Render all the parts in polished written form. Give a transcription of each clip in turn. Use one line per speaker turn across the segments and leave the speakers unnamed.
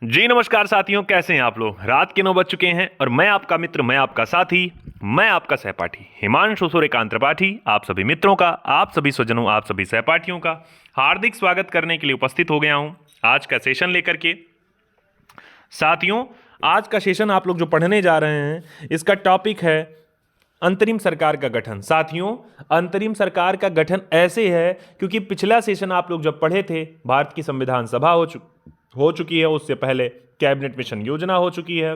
जी नमस्कार साथियों, कैसे हैं आप लोग। रात के 9 बज चुके हैं और मैं आपका मित्र, मैं आपका साथी, मैं आपका सहपाठी हिमांशु सूर्यकांत त्रिपाठी आप सभी मित्रों का, आप सभी स्वजनों, आप सभी सहपाठियों का हार्दिक स्वागत करने के लिए उपस्थित हो गया हूं आज का सेशन लेकर के। साथियों, आज का सेशन आप लोग जो पढ़ने जा रहे हैं इसका टॉपिक है अंतरिम सरकार का गठन। साथियों, अंतरिम सरकार का गठन ऐसे है क्योंकि पिछला सेशन आप लोग जब पढ़े थे, भारत की संविधान सभा हो चुकी है, उससे पहले कैबिनेट मिशन योजना हो चुकी है,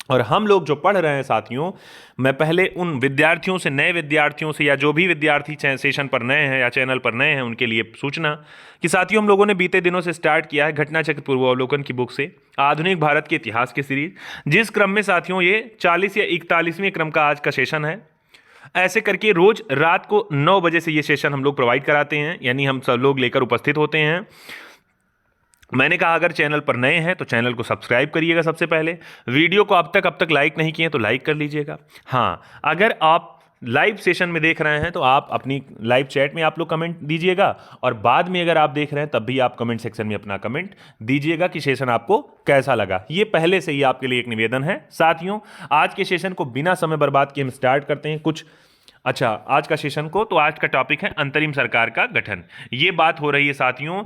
और हम लोग जो पढ़ रहे हैं साथियों, मैं पहले उन विद्यार्थियों से, नए विद्यार्थियों से, या जो भी विद्यार्थी सेशन पर नए हैं या चैनल पर नए हैं उनके लिए सूचना कि साथियों, हम लोगों ने बीते दिनों से स्टार्ट किया है घटना चक्र पूर्वावलोकन की बुक से आधुनिक भारत के इतिहास की सीरीज, जिस क्रम में साथियों ये 40 या 41वें क्रम का आज का सेशन है। ऐसे करके रोज रात को 9 बजे से ये सेशन हम लोग प्रोवाइड कराते हैं, यानी हम सब लोग लेकर उपस्थित होते हैं। मैंने कहा अगर चैनल पर नए हैं तो चैनल को सब्सक्राइब करिएगा। सबसे पहले वीडियो को अब तक लाइक नहीं किए तो लाइक कर लीजिएगा। हाँ, अगर आप लाइव सेशन में देख रहे हैं तो आप अपनी लाइव चैट में आप लोग कमेंट दीजिएगा, और बाद में अगर आप देख रहे हैं तब भी आप कमेंट सेक्शन में अपना कमेंट दीजिएगा कि सेशन आपको कैसा लगा। ये पहले से ही आपके लिए एक निवेदन है। साथियों, आज के सेशन को बिना समय बर्बाद किए हम स्टार्ट करते हैं। आज का सेशन को, तो आज का टॉपिक है अंतरिम सरकार का गठन। ये बात हो रही है साथियों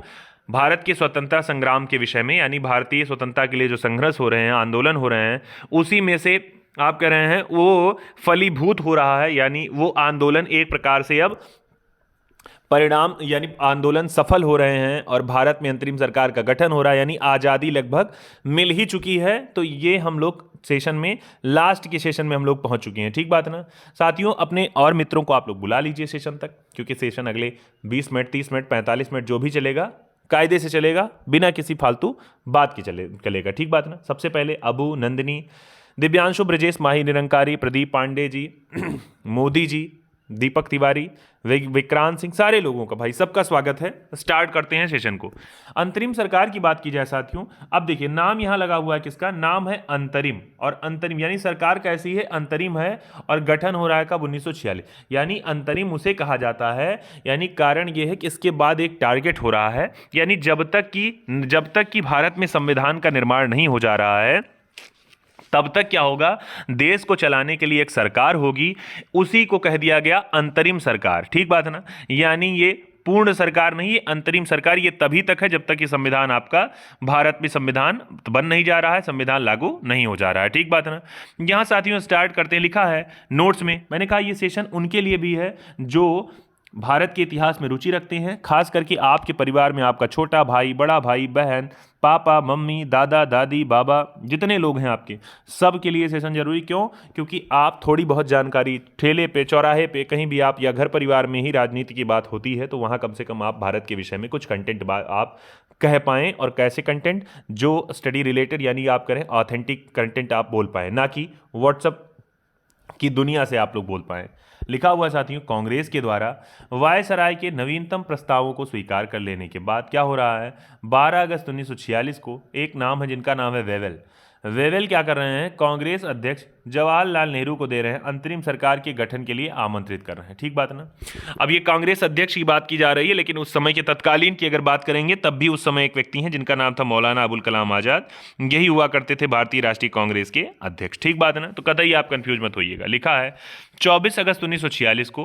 भारत के स्वतंत्रता संग्राम के विषय में, यानी भारतीय स्वतंत्रता के लिए जो संघर्ष हो रहे हैं, आंदोलन हो रहे हैं, उसी में से आप कह रहे हैं वो फलीभूत हो रहा है, यानी वो आंदोलन एक प्रकार से अब परिणाम, यानी आंदोलन सफल हो रहे हैं और भारत में अंतरिम सरकार का गठन हो रहा है, यानी आज़ादी लगभग मिल ही चुकी है। तो ये हम लोग सेशन में, लास्ट के सेशन में हम लोग पहुंच चुके हैं। ठीक बात है ना साथियों। अपने और मित्रों को आप लोग बुला लीजिए सेशन तक, क्योंकि सेशन अगले 20 मिनट, 30 मिनट, 45 मिनट जो भी चलेगा कायदे से चलेगा, बिना किसी फालतू बात के चलेगा। ठीक बात ना। सबसे पहले अबू, नंदिनी, दिव्यांशु, ब्रजेश, माही, निरंकारी, प्रदीप पांडे जी, मोदी जी, दीपक तिवारी, विक्रांत सिंह, सारे लोगों का भाई सबका स्वागत है। स्टार्ट करते हैं सेशन को। अंतरिम सरकार की बात की जाए साथियों, अब देखिए नाम यहां लगा हुआ है, किसका नाम है? अंतरिम। और अंतरिम यानी सरकार कैसी है? अंतरिम है। और गठन हो रहा है कब? 1946। यानी अंतरिम उसे कहा जाता है, यानी कारण यह है कि इसके बाद एक टारगेट हो रहा है, यानी जब तक कि भारत में संविधान का निर्माण नहीं हो जा रहा है तब तक क्या होगा, देश को चलाने के लिए एक सरकार होगी, उसी को कह दिया गया अंतरिम सरकार। ठीक बात है ना। यानी ये पूर्ण सरकार नहीं, ये अंतरिम सरकार। ये तभी तक है जब तक कि संविधान आपका, भारत में संविधान बन नहीं जा रहा है, संविधान लागू नहीं हो जा रहा है। ठीक बात है ना। यहां साथियों स्टार्ट करते हैं। लिखा है नोट्स में, मैंने कहा ये सेशन उनके लिए भी है जो भारत के इतिहास में रुचि रखते हैं, खास करके आपके परिवार में आपका छोटा भाई, बड़ा भाई, बहन, पापा, मम्मी, दादा, दादी, बाबा, जितने लोग हैं आपके, सब के लिए सेशन जरूरी। क्यों? क्योंकि आप थोड़ी बहुत जानकारी, ठेले पे, चौराहे पे, कहीं भी आप, या घर परिवार में ही राजनीति की बात होती है तो वहाँ कम से कम आप भारत के विषय में कुछ कंटेंट आप कह पाएँ, और कैसे कंटेंट? जो स्टडी रिलेटेड, यानी आप करें ऑथेंटिक कंटेंट आप बोल पाएँ, ना कि व्हाट्सअप की दुनिया से आप लोग बोल पाएँ। लिखा हुआ साथियों, कांग्रेस के द्वारा वायसराय के नवीनतम प्रस्तावों को स्वीकार कर लेने के बाद क्या हो रहा है, 12 अगस्त 1946 को एक नाम है जिनका नाम है वेवेल। वेवेल क्या कर रहे हैं? कांग्रेस अध्यक्ष जवाहरलाल नेहरू को दे रहे हैं, अंतरिम सरकार के गठन के लिए आमंत्रित कर रहे हैं। ठीक बात है ना। अब ये कांग्रेस अध्यक्ष की बात की जा रही है, लेकिन उस समय के तत्कालीन की अगर बात करेंगे तब भी उस समय एक व्यक्ति हैं जिनका नाम था मौलाना अबुल कलाम आजाद। यही हुआ करते थे भारतीय राष्ट्रीय कांग्रेस के अध्यक्ष। ठीक बात है ना। तो कतई आप कंफ्यूज मत होइएगा। लिखा है 24 अगस्त 1946 को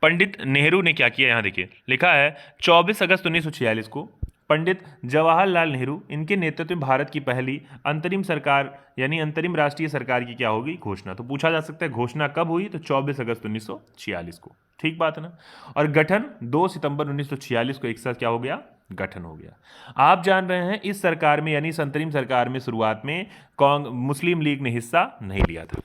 पंडित नेहरू ने क्या किया, यहां देखिए लिखा है 24 अगस्त 1946 को पंडित जवाहरलाल नेहरू, इनके नेतृत्व में भारत की पहली अंतरिम सरकार, यानी अंतरिम राष्ट्रीय सरकार की क्या होगी? घोषणा। तो पूछा जा सकता है घोषणा कब हुई? तो 24 अगस्त 1946 को। ठीक बात है ना। और गठन 2 सितंबर 1946 को एक साथ क्या हो गया? गठन हो गया। आप जान रहे हैं इस सरकार में, यानी इस अंतरिम सरकार में शुरुआत में मुस्लिम लीग ने हिस्सा नहीं लिया था।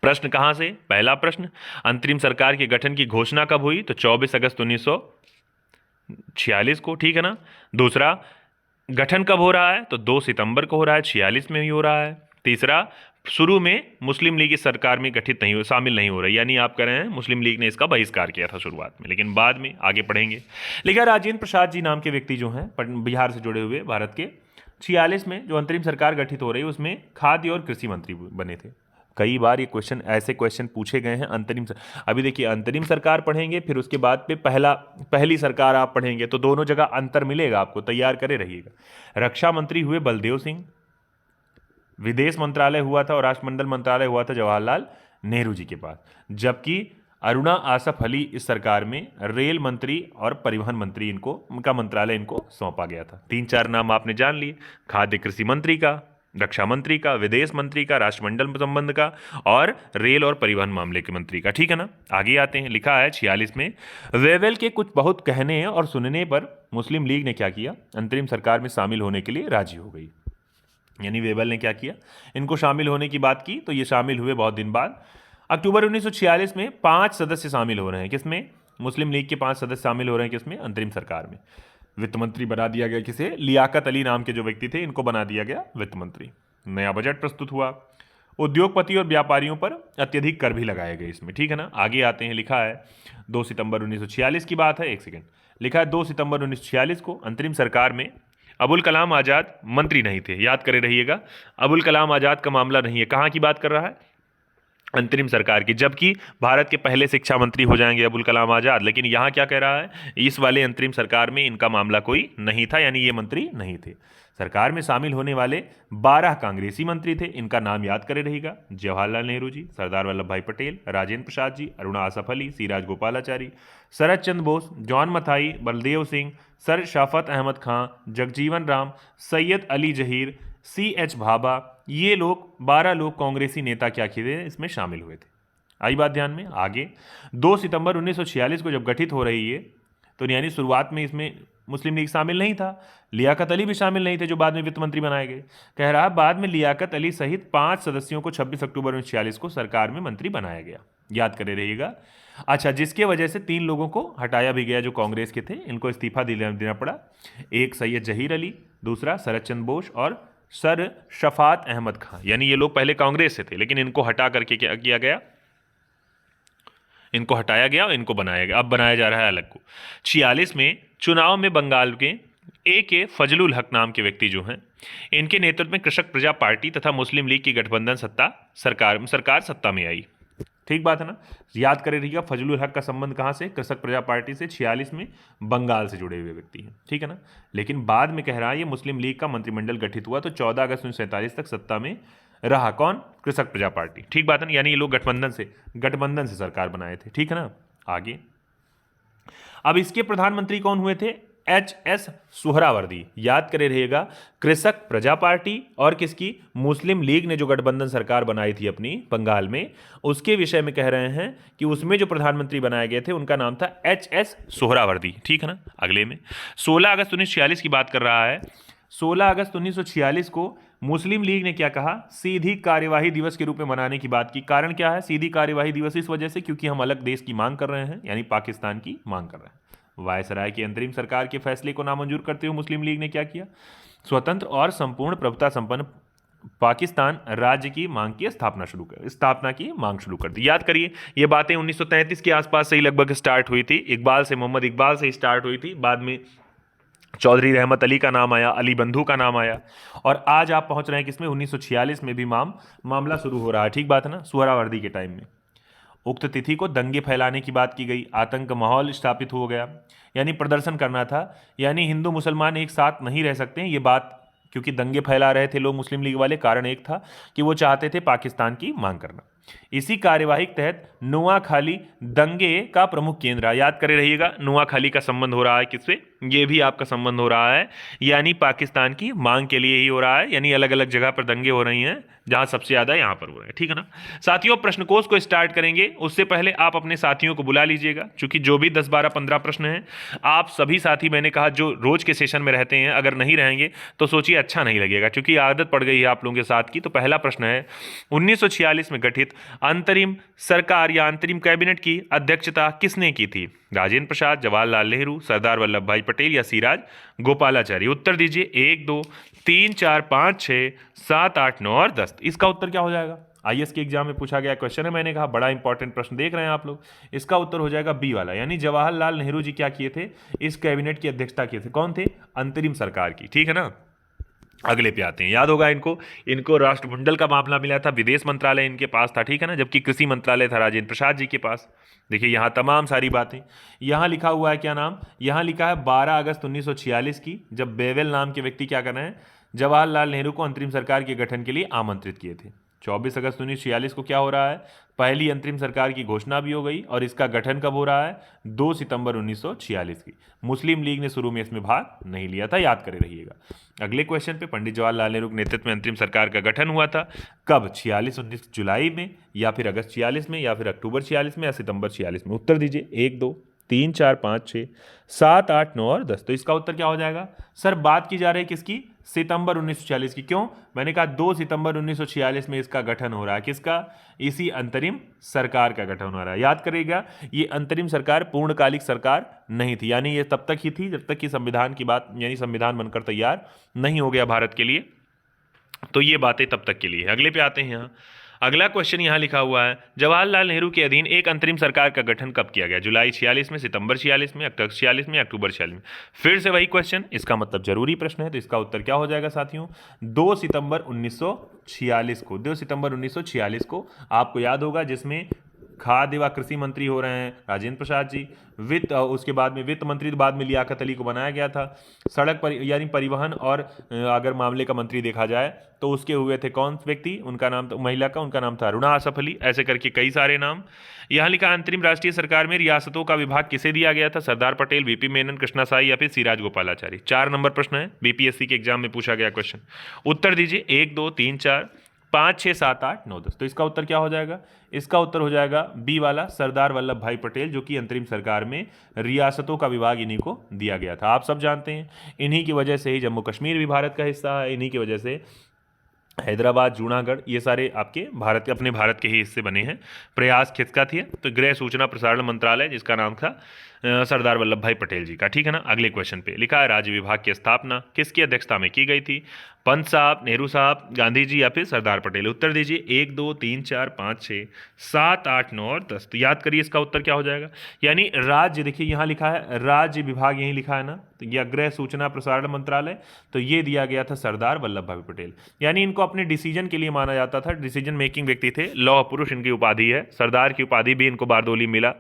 प्रश्न कहां से? पहला प्रश्न, अंतरिम सरकार के गठन की घोषणा कब हुई? तो 24 अगस्त 1946 को। ठीक है ना। दूसरा, गठन कब हो रहा है? तो 2 सितंबर को हो रहा है, 46 में ही हो रहा है। तीसरा, शुरू में मुस्लिम लीग इस सरकार में शामिल नहीं हो रही, यानी आप कह रहे हैं मुस्लिम लीग ने इसका बहिष्कार किया था शुरुआत में, लेकिन बाद में आगे पढ़ेंगे। लिखा राजेंद्र प्रसाद जी नाम के व्यक्ति जो हैं बिहार से जुड़े हुए, भारत के 46 में जो अंतरिम सरकार गठित हो रही है उसमें खाद्य और कृषि मंत्री बने थे। कई बार ये क्वेश्चन, ऐसे क्वेश्चन पूछे गए हैं अंतरिम अभी देखिए अंतरिम सरकार पढ़ेंगे, फिर उसके बाद पे पहली सरकार आप पढ़ेंगे, तो दोनों जगह अंतर मिलेगा आपको, तैयार करे रहिएगा। रक्षा मंत्री हुए बलदेव सिंह, विदेश मंत्रालय हुआ था और राष्ट्रमंडल मंत्रालय हुआ था जवाहरलाल नेहरू जी के पास, जबकि अरुणा आसफ अली इस सरकार में रेल मंत्री और परिवहन मंत्री उनका मंत्रालय इनको सौंपा गया था। 3-4 नाम आपने जान लिए, खाद्य कृषि मंत्री का, रक्षा मंत्री का, विदेश मंत्री का, राष्ट्रमंडल संबंध का और रेल और परिवहन मामले के मंत्री का। ठीक है ना, आगे आते हैं। लिखा है 46 में, वेवेल के कुछ बहुत कहने और सुनने पर मुस्लिम लीग ने क्या किया, अंतरिम सरकार में शामिल होने के लिए राजी हो गई। यानी वेवेल ने क्या किया, इनको शामिल होने की बात की, तो ये शामिल हुए बहुत दिन बाद। अक्टूबर 1946 में 5 सदस्य शामिल हो रहे हैं, किसमें, मुस्लिम लीग के 5 सदस्य शामिल हो रहे हैं, किसमें, अंतरिम सरकार में। वित्त मंत्री बना दिया गया किसे, लियाकत अली नाम के जो व्यक्ति थे, इनको बना दिया गया वित्त मंत्री। नया बजट प्रस्तुत हुआ। उद्योगपति और व्यापारियों पर अत्यधिक कर भी लगाए गए इसमें। ठीक है ना, आगे आते हैं। लिखा है 2 सितंबर 1946 की बात है, एक सेकेंड, लिखा है 2 सितंबर 1946 को अंतरिम सरकार में अबुल कलाम आज़ाद मंत्री नहीं थे, याद करे रहिएगा। अबुल कलाम आज़ाद का मामला नहीं है, कहाँ की बात कर रहा है, अंतरिम सरकार की, जबकि भारत के पहले शिक्षा मंत्री हो जाएंगे अबुल कलाम आज़ाद। लेकिन यहाँ क्या कह रहा है, इस वाले अंतरिम सरकार में इनका मामला कोई नहीं था, यानी ये मंत्री नहीं थे। सरकार में शामिल होने वाले 12 कांग्रेसी मंत्री थे, इनका नाम याद करे रहेगा, जवाहरलाल नेहरू जी, सरदार वल्लभ भाई पटेल, राजेंद्र प्रसाद जी, अरुणा आसफ अली, सी राजगोपालाचारी, शरद चंद्र बोस, जॉन मथाई, बलदेव सिंह, सर शफकत अहमद खां, जगजीवन राम, सैयद अली जहीर, C.H. भाभा, ये लोग 12 लोग कांग्रेसी नेता क्या किए थे, इसमें शामिल हुए थे। आई बात ध्यान में। आगे 2 सितंबर 1946 को जब गठित हो रही है, तो यानी शुरुआत में इसमें मुस्लिम लीग शामिल नहीं था, लियाकत अली भी शामिल नहीं थे जो बाद में वित्त मंत्री बनाए गए। कह रहा बाद में लियाकत अली सहित 5 सदस्यों को 26 अक्टूबर 1946 को सरकार में मंत्री बनाया गया, याद करे रहिएगा। अच्छा, जिसके वजह से 3 लोगों को हटाया भी गया जो कांग्रेस के थे, इनको इस्तीफा देना पड़ा। एक सैयद जहीर अली, दूसरा शरद चंद्र बोस और सर शफात अहमद खां। यानी ये लोग पहले कांग्रेस से थे, लेकिन इनको हटा करके क्या किया गया, इनको हटाया गया और इनको बनाया गया। अब बनाया जा रहा है अलग को। 46 में चुनाव में बंगाल के A.K. फजलुल हक नाम के व्यक्ति जो हैं, इनके नेतृत्व में कृषक प्रजा पार्टी तथा मुस्लिम लीग की गठबंधन सरकार सत्ता में आई। ठीक बात है ना, याद करे रहिएगा। फजलुल हक का संबंध कहाँ से, कृषक प्रजा पार्टी से। 46 में बंगाल से जुड़े हुए व्यक्ति हैं। ठीक है ना, लेकिन बाद में कह रहा है ये मुस्लिम लीग का मंत्रिमंडल गठित हुआ तो 14 अगस्त 1947 तक सत्ता में रहा कौन, कृषक प्रजा पार्टी। ठीक बात है ना, यानी ये लोग गठबंधन से सरकार बनाए थे। ठीक है ना, आगे अब इसके प्रधानमंत्री कौन हुए थे, H.S. सुहरावर्दी। याद करे रहिएगा, कृषक प्रजा पार्टी और किसकी, मुस्लिम लीग ने जो गठबंधन सरकार बनाई थी अपनी बंगाल में, उसके विषय में कह रहे हैं कि उसमें जो प्रधानमंत्री बनाए गए थे उनका नाम था H.S. सुहरावर्दी। ठीक है ना, अगले में 16 अगस्त 1946 की बात कर रहा है। 16 अगस्त 1946 को मुस्लिम लीग ने क्या कहा, सीधी कार्यवाही दिवस के रूप में मनाने की बात की। कारण क्या है सीधी कार्यवाही दिवस, इस वजह से क्योंकि हम अलग देश की मांग कर रहे हैं, यानी पाकिस्तान की मांग कर रहे हैं। वायसराय की अंतरिम सरकार के फैसले को नामंजूर करते हुए मुस्लिम लीग ने क्या किया, स्वतंत्र और संपूर्ण प्रभुता संपन्न पाकिस्तान राज्य की स्थापना की मांग शुरू कर दी। याद करिए, ये बातें 1933 के आसपास से ही लगभग स्टार्ट हुई थी, मोहम्मद इकबाल से स्टार्ट हुई थी। बाद में चौधरी रहमत अली का नाम आया, अली बंधु का नाम आया, और आज आप पहुंच रहे हैं किसमें, 1946 में भी मामला शुरू हो रहा है। ठीक बात है ना, सुहरावर्दी के टाइम में उक्त तिथि को दंगे फैलाने की बात की गई, आतंक माहौल स्थापित हो गया, यानी प्रदर्शन करना था, यानी हिंदू मुसलमान एक साथ नहीं रह सकते हैं, ये बात क्योंकि दंगे फैला रहे थे लोग मुस्लिम लीग वाले, कारण एक था कि वो चाहते थे पाकिस्तान की मांग करना। इसी कार्यवाही के तहत नुआखाली दंगे का प्रमुख केंद्र, याद करे रहिएगा, नुआखाली का संबंध हो रहा है किससे, ये भी आपका संबंध हो रहा है, यानी पाकिस्तान की मांग के लिए ही हो रहा है, यानी अलग अलग जगह पर दंगे हो रही हैं, जहां सबसे ज्यादा यहां पर हो रहे हैं। ठीक है ना साथियों, प्रश्नकोश को स्टार्ट करेंगे उससे पहले आप अपने साथियों को बुला लीजिएगा, क्योंकि जो भी 10, 12, 15 प्रश्न हैं, आप सभी साथी मैंने कहा जो रोज के सेशन में रहते हैं, अगर नहीं रहेंगे तो सोचिए अच्छा नहीं लगेगा, क्योंकि आदत पड़ गई है आप लोगों के साथ की। तो पहला प्रश्न है, 1946 में गठित अंतरिम सरकार या अंतरिम कैबिनेट की अध्यक्षता किसने की थी, राजेंद्र प्रसाद, जवाहरलाल नेहरू, सरदार वल्लभ भाई पटेल या सी राजगोपालाचारी। उत्तर दीजिए 1, 2, 3, 4, 5, 6, 7, 8, 9 और 10। इसका उत्तर क्या हो जाएगा, आईएएस के एग्जाम में पूछा गया क्वेश्चन है, मैंने कहा बड़ा इंपॉर्टेंट प्रश्न देख रहे हैं आप लोग। इसका उत्तर हो जाएगा बी वाला, यानी जवाहरलाल नेहरू जी क्या किए थे, इस कैबिनेट की अध्यक्षता किए थे। कौन थे, अंतरिम सरकार की। ठीक है ना, अगले पे आते हैं, याद होगा इनको, इनको राष्ट्रमंडल का मामला मिला था, विदेश मंत्रालय इनके पास था, ठीक है ना, जबकि कृषि मंत्रालय था राजेंद्र प्रसाद जी के पास। देखिए यहाँ तमाम सारी बातें, यहाँ लिखा हुआ है क्या नाम, यहाँ लिखा है 12 अगस्त 1946 की, जब बेवेल नाम के व्यक्ति क्या कर रहे हैं, जवाहरलाल नेहरू को अंतरिम सरकार के गठन के लिए आमंत्रित किए थे। 24 अगस्त 1946 को क्या हो रहा है, पहली अंतरिम सरकार की घोषणा भी हो गई, और इसका गठन कब हो रहा है, 2 सितंबर 1946 की। मुस्लिम लीग ने शुरू में इसमें भाग नहीं लिया था, याद करे रहिएगा। अगले क्वेश्चन पे, पंडित जवाहरलाल नेहरू के नेतृत्व में अंतरिम सरकार का गठन हुआ था कब, 46 19 जुलाई में, या फिर अगस्त 46 में, या फिर अक्टूबर 46 में, या सितंबर 46 में। उत्तर दीजिए, 1 2 3 4 5 6 7 8 9 और 10। तो इसका उत्तर क्या हो जाएगा सर, बात की जा रही है किसकी, सितंबर 1946 की। क्यों, मैंने कहा 2 सितंबर 1946 में इसका गठन हो रहा है, किसका, इसी अंतरिम सरकार का गठन हो रहा है। याद करिएगा, ये अंतरिम सरकार पूर्णकालिक सरकार नहीं थी, यानी ये तब तक ही थी जब तक कि संविधान की बात, यानी संविधान बनकर तैयार नहीं हो गया भारत के लिए, तो ये बातें तब तक के लिए। अगले पे आते हैं। यहाँ अगला क्वेश्चन यहाँ लिखा हुआ है, जवाहरलाल नेहरू के अधीन एक अंतरिम सरकार का गठन कब किया गया, जुलाई 46 में, सितंबर 46 में, अगस्त 46 में, अक्टूबर 46 में। फिर से वही क्वेश्चन, इसका मतलब जरूरी प्रश्न है, तो इसका उत्तर क्या हो जाएगा साथियों, 2 सितंबर 1946 को। 2 सितंबर 1946 को आपको याद होगा, जिसमें खाद्य व कृषि मंत्री हो रहे हैं राजेंद्र प्रसाद जी, वित्त, उसके बाद में वित्त मंत्री बाद में लियाकत अली को बनाया गया था, सड़क पर यानी परिवहन और अगर मामले का मंत्री देखा जाए तो उसके हुए थे कौन व्यक्ति, उनका नाम, तो महिला का उनका नाम था अरुणा आसफ अली, ऐसे करके कई सारे नाम। यहाँ लिखा, अंतरिम राष्ट्रीय सरकार में रियासतों का विभाग किसे दिया गया था, सरदार पटेल, वीपी मेनन, कृष्णा साई या फिर सिराज गोपालाचारी। 4 नंबर प्रश्न है, बीपीएससी के एग्जाम में पूछा गया क्वेश्चन। उत्तर दीजिए, 1 2 3 4 5 6 7 8 9 10। तो इसका उत्तर क्या हो जाएगा, इसका उत्तर हो जाएगा बी वाला, सरदार वल्लभ भाई पटेल, जो कि अंतरिम सरकार में रियासतों का विभाग इन्हीं को दिया गया था। आप सब जानते हैं, इन्हीं की वजह से ही जम्मू कश्मीर भी भारत का हिस्सा है, इन्हीं की वजह से हैदराबाद, जूनागढ़, ये सारे आपके भारत के, अपने भारत के ही हिस्से बने हैं। प्रयास किसका थी, तो गृह सूचना प्रसारण मंत्रालय, जिसका नाम था सरदार वल्लभ भाई पटेल जी का, ठीक है ना। अगले क्वेश्चन पे लिखा है, राज्य विभाग की स्थापना किसकी अध्यक्षता में की गई थी, पंत साहब, नेहरू साहब, गांधी जी या फिर सरदार पटेल। उत्तर दीजिए, 1 2 3 4 5 6 7 8 9 और 10। तो याद करिए इसका उत्तर क्या हो जाएगा, यानी राज्य, देखिए यहाँ लिखा है राज्य विभाग, यही लिखा है ना, तो यह गृह सूचना प्रसारण मंत्रालय, तो ये दिया गया था सरदार वल्लभ भाई पटेल। यानी इनको अपने डिसीजन के लिए माना जाता था, डिसीजन मेकिंग व्यक्ति थे, लौह पुरुष इनकी उपाधि है, सरदार की उपाधि भी इनको बारदोली मिला।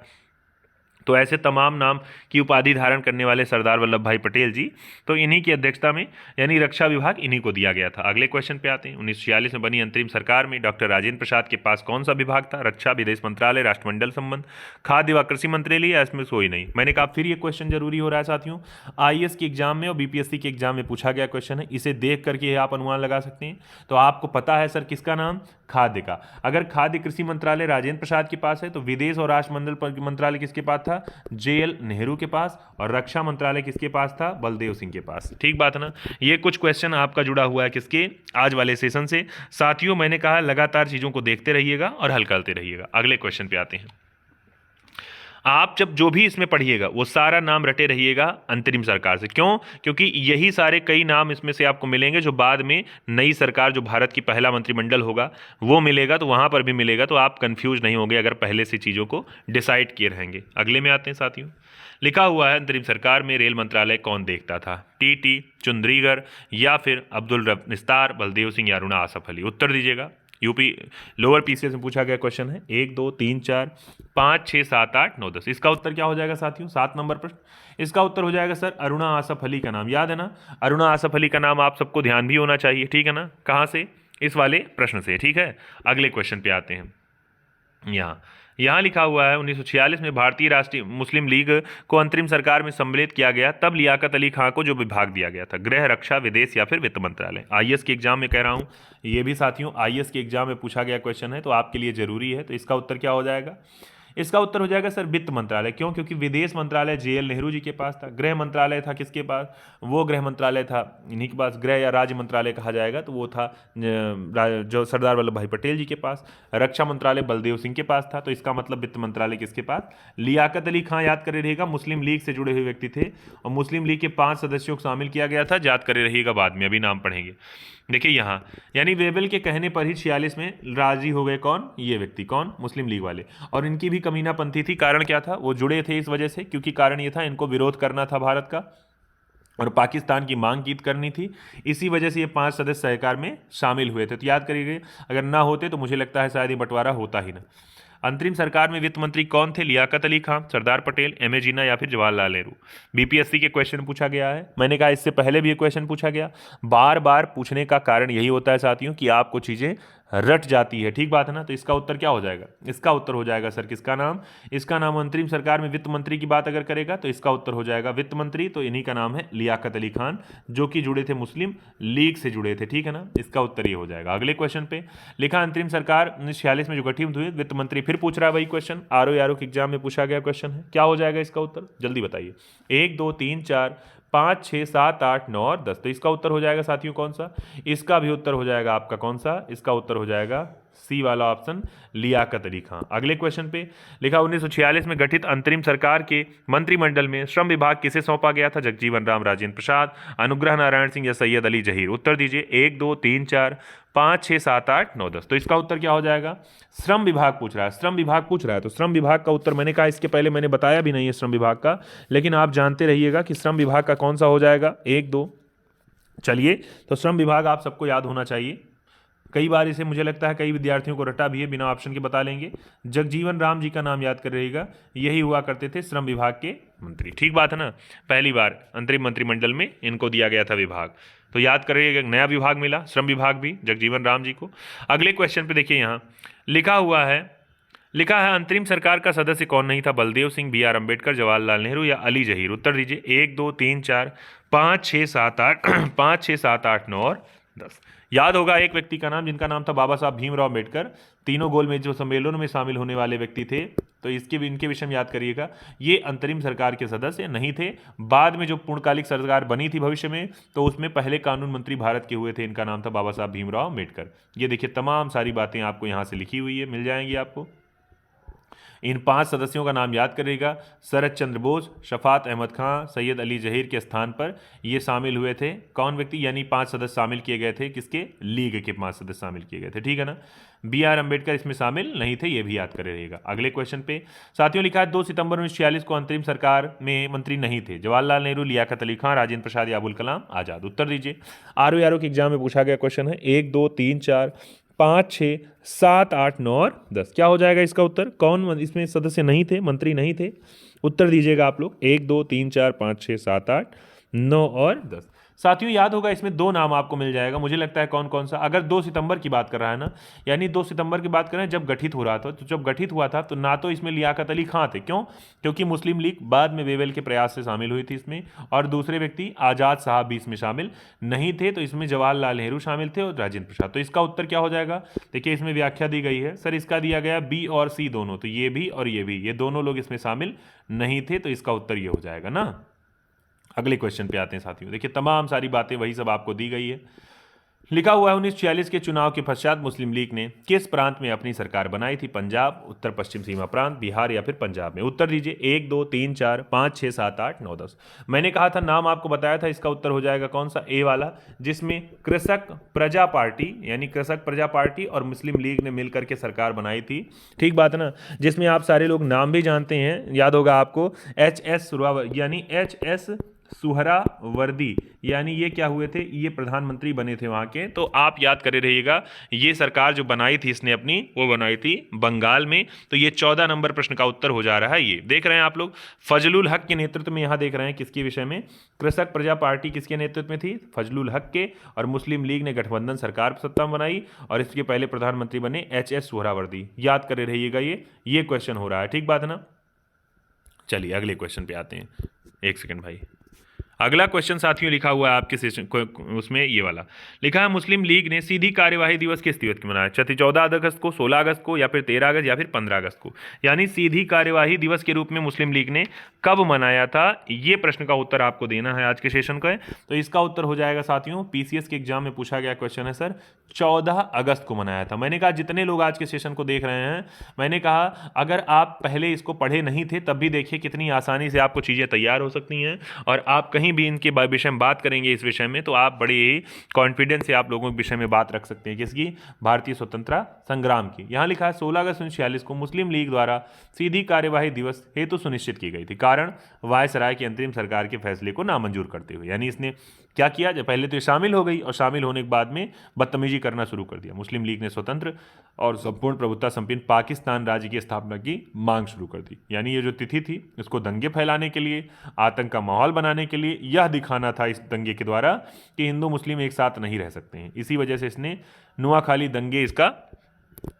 तो ऐसे तमाम नाम की उपाधि धारण करने वाले सरदार वल्लभ भाई पटेल जी, तो इन्हीं की अध्यक्षता में यानी रक्षा विभाग इन्हीं को दिया गया था। अगले क्वेश्चन पे आते हैं, 1946 में बनी अंतरिम सरकार में डॉक्टर राजेंद्र प्रसाद के पास कौन सा विभाग था, रक्षा, विदेश मंत्रालय, राष्ट्रमंडल संबंध, खाद्य व कृषि मंत्रालय, या इसमें कोई नहीं। मैंने कहा फिर ये क्वेश्चन जरूरी हो रहा है साथियों, आईएएस के एग्जाम में और बीपीएससी के एग्जाम में पूछा गया क्वेश्चन है, इसे देख करके आप अनुमान लगा सकते हैं। तो आपको पता है सर किसका नाम, खाद्य का। अगर खाद्य कृषि मंत्रालय राजेंद्र प्रसाद के पास है, तो विदेश और राष्ट्रमंडल मंत्रालय किसके पास था, जेएल नेहरू के पास, और रक्षा मंत्रालय किसके पास था, बलदेव सिंह के पास। ठीक बात है ना। ये कुछ क्वेश्चन आपका जुड़ा हुआ है किसके, आज वाले सेशन से। साथियों मैंने कहा लगातार चीजों को देखते रहिएगा और हल करते रहिएगा। अगले क्वेश्चन पे आते हैं। आप जब जो भी इसमें पढ़िएगा वो सारा नाम रटे रहिएगा अंतरिम सरकार से। क्यों, क्योंकि यही सारे कई नाम इसमें से आपको मिलेंगे जो बाद में नई सरकार, जो भारत की पहला मंत्रिमंडल होगा वो मिलेगा, तो वहां पर भी मिलेगा, तो आप कंफ्यूज नहीं होंगे अगर पहले से चीज़ों को डिसाइड किए रहेंगे। अगले में आते हैं साथियों। लिखा हुआ है, अंतरिम सरकार में रेल मंत्रालय कौन देखता था, टीटी, चुंद्रीगर, या फिर अब्दुल निस्तार, बलदेव सिंह या अरुणा आसफ अली। उत्तर दीजिएगा। यूपी लोअर पीसीएस में पूछा गया क्वेश्चन है। 1 2 3 4 5 6 7 8 9 10। इसका उत्तर क्या हो जाएगा साथियों, 7 नंबर प्रश्न। इसका उत्तर हो जाएगा सर अरुणा आसफ अली का नाम। याद है ना, अरुणा आसफ अली का नाम आप सबको ध्यान भी होना चाहिए, ठीक है ना। कहाँ से, इस वाले प्रश्न से, ठीक है। अगले क्वेश्चन पे आते हैं। यहाँ लिखा हुआ है 1946 में भारतीय राष्ट्रीय मुस्लिम लीग को अंतरिम सरकार में सम्मिलित किया गया, तब लियाकत अली खां को जो विभाग दिया गया था, गृह, रक्षा, विदेश या फिर वित्त मंत्रालय। आईएएस के एग्जाम में कह रहा हूँ, ये भी साथियों आईएएस के एग्जाम में पूछा गया क्वेश्चन है, तो आपके लिए जरूरी है। तो इसका उत्तर क्या हो जाएगा, इसका उत्तर हो जाएगा सर वित्त मंत्रालय। क्यों, क्योंकि विदेश मंत्रालय जेएल नेहरू जी के पास था, गृह मंत्रालय था किसके पास, वो गृह मंत्रालय था इन्हीं के पास, गृह या राज्य मंत्रालय कहा जाएगा तो वो था जो सरदार वल्लभ भाई पटेल जी के पास। रक्षा मंत्रालय बलदेव सिंह के पास था, तो इसका मतलब वित्त मंत्रालय किसके पास, लियाकत अली खां। याद करे रहिएगा, मुस्लिम लीग से जुड़े हुए व्यक्ति थे और मुस्लिम लीग के 5 सदस्यों को शामिल किया गया था। याद करे रहिएगा, बाद में अभी नाम पढ़ेंगे। देखिए यहाँ, यानी वेबल के कहने पर ही 46 में राजी हो गए कौन, ये व्यक्ति, कौन, मुस्लिम लीग वाले। और इनकी भी कमीनापंथी थी। कारण क्या था, वो जुड़े थे इस वजह से, क्योंकि कारण ये था इनको विरोध करना था भारत का, और पाकिस्तान की मांग की करनी थी। इसी वजह से ये 5 सदस्य सरकार में शामिल हुए थे। तो याद करिए, अगर ना होते तो मुझे लगता है शायद ये बंटवारा होता ही ना। अंतरिम सरकार में वित्त मंत्री कौन थे? लियाकत अली खान, सरदार पटेल, एम ए जिन्ना या फिर जवाहरलाल नेहरू। बीपीएससी के क्वेश्चन पूछा गया है, मैंने कहा इससे पहले भी ये क्वेश्चन पूछा गया। बार बार पूछने का कारण यही होता है साथियों कि आपको चीज़ें रट जाती है, ठीक बात है ना। तो इसका उत्तर क्या हो जाएगा? इसका उत्तर हो जाएगा सर किसका नाम? इसका नाम अंतरिम सरकार में वित्त मंत्री की बात अगर करेगा तो इसका उत्तर हो जाएगा वित्त मंत्री। तो इन्हीं का नाम है लियाकत अली खान, जो कि जुड़े थे मुस्लिम लीग से जुड़े थे, ठीक है ना। इसका उत्तर ये हो जाएगा। अगले क्वेश्चन पे लिखा अंतरिम सरकार 1946 में जो गठित हुई, वित्त मंत्री फिर पूछ रहा है वही क्वेश्चन, आरओ के एग्जाम में पूछा गया क्वेश्चन है। क्या हो जाएगा इसका उत्तर? जल्दी बताइए। 1 2 3 4 5 6 7 8 9 और 10। तो इसका उत्तर हो जाएगा साथियों कौन सा? इसका भी उत्तर हो जाएगा आपका कौन सा? इसका उत्तर हो जाएगा सी वाला ऑप्शन, लियाकत अली खान। अगले क्वेश्चन पे लिखा 1946 में गठित अंतरिम सरकार के मंत्रिमंडल में श्रम विभाग किसे सौंपा गया था? जगजीवन राम, राजेंद्र प्रसाद, अनुग्रह नारायण सिंह या सैयद अली जहीर। उत्तर दीजिए। 1 2 3 4 5 6 7 8 9 10। तो इसका उत्तर क्या हो जाएगा? श्रम विभाग पूछ रहा है, श्रम विभाग पूछ रहा है। तो श्रम विभाग का उत्तर मैंने कहा इसके पहले मैंने बताया भी नहीं है श्रम विभाग का, लेकिन आप जानते रहिएगा कि श्रम विभाग का कौन सा हो जाएगा। 1 2। चलिए, तो श्रम विभाग आप सबको याद होना चाहिए। कई बार इसे मुझे लगता है कई विद्यार्थियों को रटा भी है, बिना ऑप्शन के बता लेंगे। जगजीवन राम जी का नाम याद कर रहिएगा, यही हुआ करते थे श्रम विभाग के मंत्री, ठीक बात है ना। पहली बार अंतरिम मंत्रिमंडल में इनको दिया गया था विभाग, तो याद करिएगा एक नया विभाग मिला, श्रम विभाग भी जगजीवन राम जी को। अगले क्वेश्चन पे देखिए, यहाँ लिखा है अंतरिम सरकार का सदस्य कौन नहीं था? बलदेव सिंह, बी आर अम्बेडकर, जवाहरलाल नेहरू या अली जहीर। उत्तर दीजिए। 1 2 3 4 5 6 7 8 5 6 7 8 9 और 10। याद होगा एक व्यक्ति का नाम जिनका नाम था बाबा साहब भीमराव अम्बेडकर। तीनों गोलमेज सम्मेलनों में शामिल होने वाले व्यक्ति थे, तो इनके विषय में याद करिएगा। ये अंतरिम सरकार के सदस्य नहीं थे। बाद में जो पूर्णकालिक सरकार बनी थी भविष्य में, तो उसमें पहले कानून मंत्री भारत के हुए थे, इनका नाम था बाबा साहब भीमराव अम्बेडकर। ये देखिए तमाम सारी बातें आपको यहाँ से लिखी हुई है, मिल जाएंगी आपको। इन 5 सदस्यों का नाम याद करिएगा। शरद चंद्र बोस, शफात अहमद खां, सैयद अली जहीर के स्थान पर ये शामिल हुए थे। कौन व्यक्ति? यानी 5 सदस्य शामिल किए गए थे, किसके? लीग के 5 सदस्य शामिल किए गए थे, ठीक है ना। बी आर अम्बेडकर इसमें शामिल नहीं थे, ये भी याद कर रहिएगा। अगले क्वेश्चन पे साथियों लिखा है 2 सितंबर 1946 को अंतरिम सरकार में मंत्री नहीं थे। जवाहरलाल नेहरू, लियाकत अली खान, राजेंद्र प्रसाद या अबुल कलाम आजाद। उत्तर दीजिए। आरओ के एग्जाम में पूछा गया क्वेश्चन है। 1 2 3 4 5 6 7 8 9 और 10। क्या हो जाएगा इसका उत्तर? कौन इसमें सदस्य नहीं थे, मंत्री नहीं थे? उत्तर दीजिएगा आप लोग। 1 2 3 4 5 6 7 8 9 और 10। साथियों याद होगा इसमें 2 नाम आपको मिल जाएगा, मुझे लगता है कौन कौन सा। अगर 2 सितंबर की बात कर रहा है ना, यानी 2 सितंबर की बात कर रहे हैं जब गठित हो रहा था, तो जब गठित हुआ था तो ना तो इसमें लियाकत अली खां थे। क्यों? क्योंकि मुस्लिम लीग बाद में वेवेल के प्रयास से शामिल हुई थी इसमें, और दूसरे व्यक्ति आज़ाद साहब भी इसमें शामिल नहीं थे। तो इसमें जवाहरलाल नेहरू शामिल थे और राजेंद्र प्रसाद। तो इसका उत्तर क्या हो जाएगा? देखिए इसमें व्याख्या दी गई है सर, इसका दिया गया बी और सी दोनों, तो ये भी और ये भी, ये दोनों लोग इसमें शामिल नहीं थे। तो इसका उत्तर ये हो जाएगा ना। अगले क्वेश्चन पे आते हैं साथियों। देखिए तमाम सारी बातें वही सब आपको दी गई है। लिखा हुआ है 1946 के चुनाव के पश्चात मुस्लिम लीग ने किस प्रांत में अपनी सरकार बनाई थी? पंजाब, उत्तर पश्चिम सीमा प्रांत, बिहार या फिर पंजाब में। उत्तर दीजिए। 1 2 3 4 5 6 7 8 9 10। मैंने कहा था, नाम आपको बताया था, इसका उत्तर हो जाएगा कौन सा? ए वाला, जिसमें कृषक प्रजा पार्टी यानी कृषक प्रजा पार्टी और मुस्लिम लीग ने मिलकर के सरकार बनाई थी, ठीक बात है ना। जिसमें आप सारे लोग नाम भी जानते हैं, याद होगा आपको, HS यानी HS सुहरावर्दी, यानी ये क्या हुए थे? ये प्रधानमंत्री बने थे वहाँ के। तो आप याद करे रहिएगा, ये सरकार जो बनाई थी इसने अपनी, वो बनाई थी बंगाल में। तो ये 14 नंबर प्रश्न का उत्तर हो जा रहा है। ये देख रहे हैं आप लोग, फजलुल हक के नेतृत्व में, यहाँ देख रहे हैं किसके विषय में? कृषक प्रजा पार्टी किसके नेतृत्व में थी? फजलुल हक के। और मुस्लिम लीग ने गठबंधन सरकार सत्ता बनाई और इसके पहले प्रधानमंत्री बने HS सुहरावर्दी। याद करे रहिएगा, ये क्वेश्चन हो रहा है, ठीक बात है ना। चलिए अगले क्वेश्चन पे आते हैं। 1 सेकंड भाई। अगला क्वेश्चन साथियों लिखा हुआ है आपके सेशन उसमें, ये वाला लिखा है मुस्लिम लीग ने सीधी कार्यवाही दिवस किस दिवस को मनाया? 14 अगस्त को, 16 अगस्त को या फिर 13 अगस्त या फिर 15 अगस्त को। यानी सीधी कार्यवाही दिवस के रूप में मुस्लिम लीग ने कब मनाया था? ये प्रश्न का उत्तर आपको देना है आज के सेशन का। तो इसका उत्तर हो जाएगा साथियों, PCS के एग्जाम में पूछा गया क्वेश्चन है सर, 14 अगस्त को मनाया था। मैंने कहा जितने लोग आज के सेशन को देख रहे हैं, मैंने कहा अगर आप पहले इसको पढ़े नहीं थे तब भी देखिए कितनी आसानी से आपको चीज़ें तैयार हो सकती हैं और आप कहीं कहीं भी इनके विषय में बात करेंगे इस विषय में तो आप बड़े ही कॉन्फिडेंस से आप लोगों के विषय में बात रख सकते हैं। किसकी? भारतीय स्वतंत्रता संग्राम की। यहाँ लिखा है 16 अगस्त 1946 को मुस्लिम लीग द्वारा सीधी कार्यवाही दिवस हेतु सुनिश्चित की गई थी, कारण वायसराय की अंतरिम सरकार के फैसले को नामंजूर करते हुए। यानी इसने क्या किया? जब पहले तो ये शामिल हो गई और शामिल होने के बाद में बदतमीजी करना शुरू कर दिया। मुस्लिम लीग ने स्वतंत्र और संपूर्ण प्रभुत्व संपन्न पाकिस्तान राज्य की स्थापना की मांग शुरू कर दी। यानी ये जो तिथि थी इसको दंगे फैलाने के लिए, आतंक का माहौल बनाने के लिए, यह दिखाना था इस दंगे के द्वारा कि हिंदू मुस्लिम एक साथ नहीं रह सकते हैं। इसी वजह से इसने नुआखाली दंगे, इसका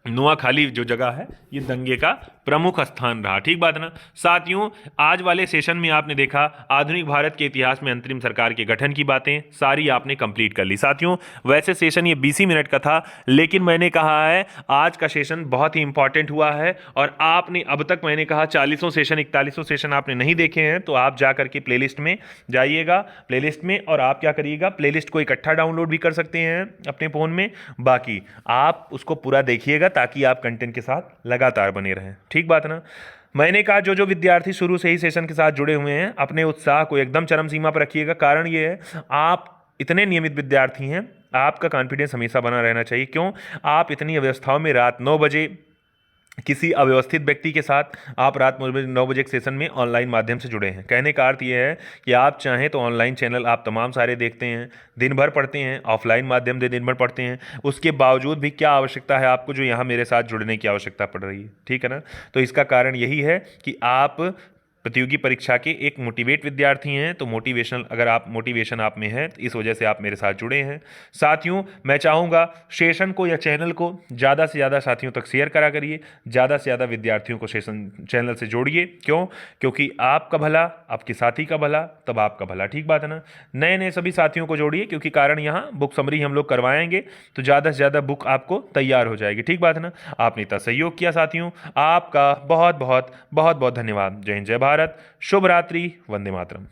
नुआखाली जो जगह है ये दंगे का प्रमुख स्थान रहा। ठीक बात ना साथियों? आज वाले सेशन में आपने देखा आधुनिक भारत के इतिहास में अंतरिम सरकार के गठन की बातें सारी आपने कंप्लीट कर ली। साथियों वैसे सेशन ये 20 मिनट का था, लेकिन मैंने कहा है आज का सेशन बहुत ही इंपॉर्टेंट हुआ है और आपने अब तक मैंने कहा 40 सेशन 41 सेशन आपने नहीं देखे हैं तो आप जा करके प्लेलिस्ट में जाइएगा, प्लेलिस्ट में, और आप क्या करिएगा, प्लेलिस्ट को इकट्ठा डाउनलोड भी कर सकते हैं अपने फ़ोन में, बाकी आप उसको पूरा देखिएगा ताकि आप कंटेंट के साथ लगातार बने रहें। ठीक बात ना? मैंने कहा जो जो विद्यार्थी शुरू से ही सेशन के साथ जुड़े हुए हैं अपने उत्साह को एकदम चरम सीमा पर रखिएगा। कारण ये है आप इतने नियमित विद्यार्थी हैं, आपका कॉन्फिडेंस हमेशा बना रहना चाहिए। क्यों? आप इतनी अवस्थाओं में रात 9 बजे किसी अव्यवस्थित व्यक्ति के साथ आप रात 9 बजे के सेशन में ऑनलाइन माध्यम से जुड़े हैं। कहने का अर्थ ये है कि आप चाहें तो ऑनलाइन चैनल आप तमाम सारे देखते हैं, दिन भर पढ़ते हैं, ऑफलाइन माध्यम से दिन भर पढ़ते हैं, उसके बावजूद भी क्या आवश्यकता है आपको जो यहाँ मेरे साथ जुड़ने की आवश्यकता पड़ रही है। ठीक है ना? तो इसका कारण यही है कि आप प्रतियोगी परीक्षा के एक मोटिवेट विद्यार्थी हैं, तो मोटिवेशन आप में है, तो इस वजह से आप मेरे साथ जुड़े हैं। साथियों मैं चाहूँगा सेशन को या चैनल को ज़्यादा से ज़्यादा साथियों तक शेयर करा करिए, ज़्यादा से ज़्यादा विद्यार्थियों को सेशन चैनल से जोड़िए। क्यों? क्योंकि आपका भला, आपके साथी का भला, तब आपका भला। ठीक बात है ना? नए नए सभी साथियों को जोड़िए, क्योंकि कारण यहाँ बुक समरी हम लोग करवाएंगे तो ज़्यादा से ज़्यादा बुक आपको तैयार हो जाएगी। ठीक बात है ना? आपने इतना सहयोग किया साथियों, आपका बहुत बहुत बहुत बहुत धन्यवाद। जय हिंद, जय भारत, शुभ रात्रि, वंदे मातरम।